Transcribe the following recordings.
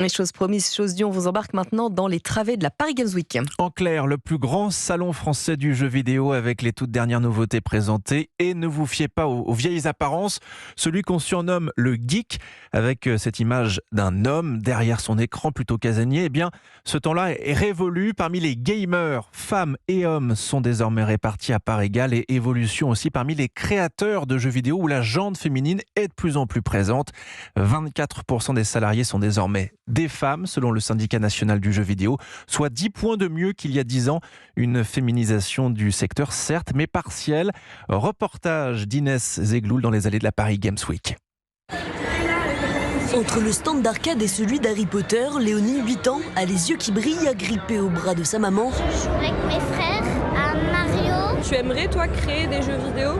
Et chose promise, chose due, on vous embarque maintenant dans les travées de la Paris Games Week. En clair, le plus grand salon français du jeu vidéo avec les toutes dernières nouveautés présentées. Et ne vous fiez pas aux vieilles apparences, celui qu'on surnomme le geek, avec cette image d'un homme derrière son écran plutôt casanier, eh bien, ce temps-là est révolu. Parmi les gamers, femmes et hommes sont désormais répartis à part égale, et évolution aussi parmi les créateurs de jeux vidéo où la gente féminine est de plus en plus présente. 24% des salariés sont désormais des femmes, selon le syndicat national du jeu vidéo, soit 10 points de mieux qu'il y a 10 ans. Une féminisation du secteur, certes, mais partielle. Reportage d'Inès Zegloul dans les allées de la Paris Games Week. Entre le stand d'arcade et celui d'Harry Potter, Léonie, 8 ans, a les yeux qui brillent, agrippée au bras de sa maman. Je joue avec mes frères à Mario. Tu aimerais, toi, créer des jeux vidéo ?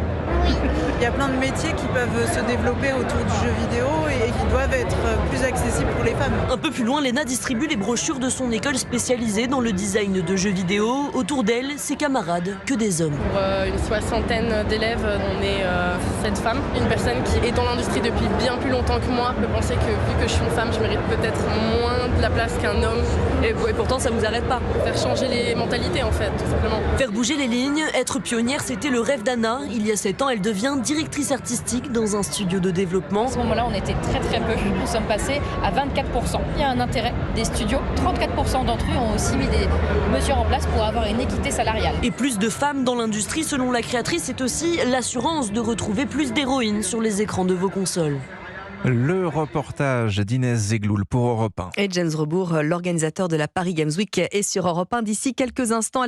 Oui. Il y a plein de métiers qui peuvent se développer autour du jeu vidéo et qui doivent être plus accessibles pour les femmes. Un peu plus loin, Léna distribue les brochures de son école spécialisée dans le design de jeux vidéo. Autour d'elle, ses camarades, que des hommes. Pour une soixantaine d'élèves, on est 7 femmes. Une personne qui est dans l'industrie depuis bien plus longtemps que moi peut penser que vu que je suis une femme, je mérite peut-être moins de la place qu'un homme. Et pourtant, ça vous arrête pas. Faire changer les mentalités, en fait, tout simplement. Faire bouger les lignes, être pionnière, c'était le rêve d'Anna. Il y a 7 ans, elle devient directrice artistique dans un studio de développement. À ce moment-là, on était très peu. Nous sommes passés à 24%. Il y a un intérêt des studios. 34% d'entre eux ont aussi mis des mesures en place pour avoir une équité salariale. Et plus de femmes dans l'industrie, selon la créatrice, c'est aussi l'assurance de retrouver plus d'héroïnes sur les écrans de vos consoles. Le reportage d'Inès Zegloul pour Europe 1. Et James Rebourg, l'organisateur de la Paris Games Week, est sur Europe 1 d'ici quelques instants.